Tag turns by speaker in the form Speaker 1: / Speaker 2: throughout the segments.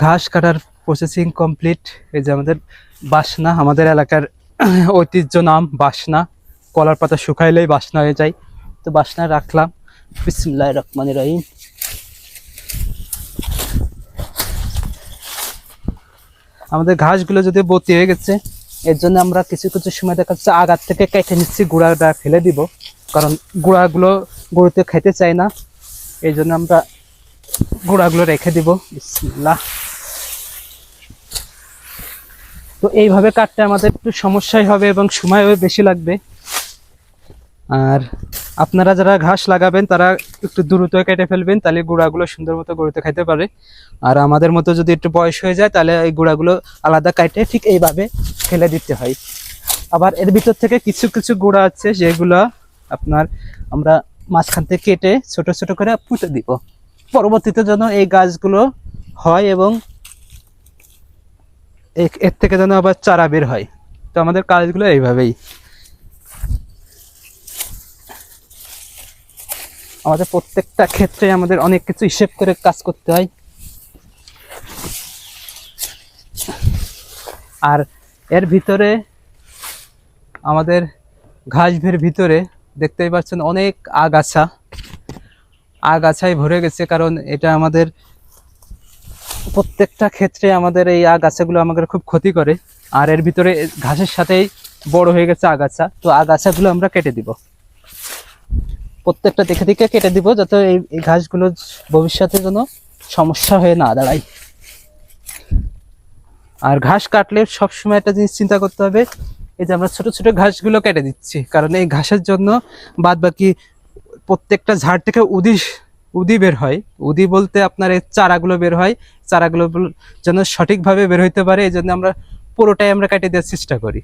Speaker 1: ঘাস কাটার processing complete. এই যে আমাদের বাসনা, আমাদের এলাকার ঐতিহ্য নাম বাসনা, কলার পাতা শুকাইলেই বাসনা হয়ে যায়। তো বাসনা রাখলাম। বিসমিল্লাহির রহমানির রহিম। আমাদের ঘাসগুলো যদি বতি হয়ে গেছে, এর জন্য আমরা কিছু কিছু সময় দেখা যাচ্ছে আগার থেকে কেটে নিচ্ছি, গুঁড়াটা ফেলে দিব, কারণ গুঁড়াগুলো গরুতে খেতে চায় না। এই জন্য আমরা গুঁড়াগুলো রেখে দিব। বিসমিল্লাহ। তো এইভাবে কাটতে আমাদের একটু সমস্যাই হবে এবং সময়ও বেশি লাগবে। আর আপনারা যারা ঘাস লাগাবেন তারা একটু দ্রুত কেটে ফেলবেন, তাহলে গুঁড়াগুলো সুন্দর মতো গরুতে খাইতে পারে। আর আমাদের মতো যদি একটু বয়স হয়ে যায়, তাহলে এই গুঁড়াগুলো আলাদা কাটে ঠিক এইভাবে ফেলে দিতে হয়। আবার এর ভিতর থেকে কিছু কিছু গুঁড়া আছে যেগুলো আপনার আমরা মাঝখান থেকে কেটে ছোট ছোট করে পুঁতে দিব, পরবর্তীতে যেন এই গাছগুলো হয় এবং এর থেকে যেন আবার চারা বের হয়। তো আমাদের কাজগুলো এইভাবেই। আমাদের প্রত্যেকটা ক্ষেত্রে আমাদের অনেক কিছু হিসেব করে কাজ করতে হয়। আর এর ভিতরে আমাদের ঘাসের ভিতরে দেখতেই পাচ্ছেন অনেক আগাছায় ভরে গেছে, কারণ এটা আমাদের প্রত্যেকটা ক্ষেত্রে আমাদের এই আগাছাগুলো আমাদের খুব ক্ষতি করে। আর এর ভিতরে ঘাসের সাথেই বড় হয়ে গেছে আগাছা। তো আগাছাগুলো আমরা কেটে দিব, প্রত্যেকটা দেখে দেখে কেটে দিব, যাতে এই ঘাসগুলো ভবিষ্যতে যেন সমস্যা হয়ে না দাঁড়ায়। আর ঘাস কাটলে সবসময় একটা জিনিস চিন্তা করতে হবে, এই যে আমরা ছোট ছোট ঘাসগুলো কেটে দিচ্ছি, কারণ এই ঘাসের জন্য বাদ বাকি প্রত্যেকটা ঝাড় থেকে উদি বের হয়। উদি বলতে আপনার এই চারাগুলো বের হয়, চারাগুলো যেন সঠিকভাবে বের হইতে পারে, এই জন্য আমরা পুরোটাই আমরা কেটে দেওয়ার চেষ্টা করি।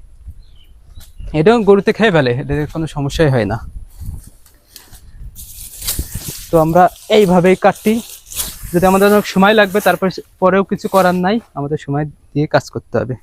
Speaker 1: এটাও গরুতে খেয়ে ফেলে, এটা কোনো সমস্যাই হয় না। তো আমরা এইভাবেই কাটি। যদি আমাদের অনেক সময় লাগবে, তারপর পরেও কিছু করার নাই, আমাদের সময় দিয়ে কাজ করতে হবে।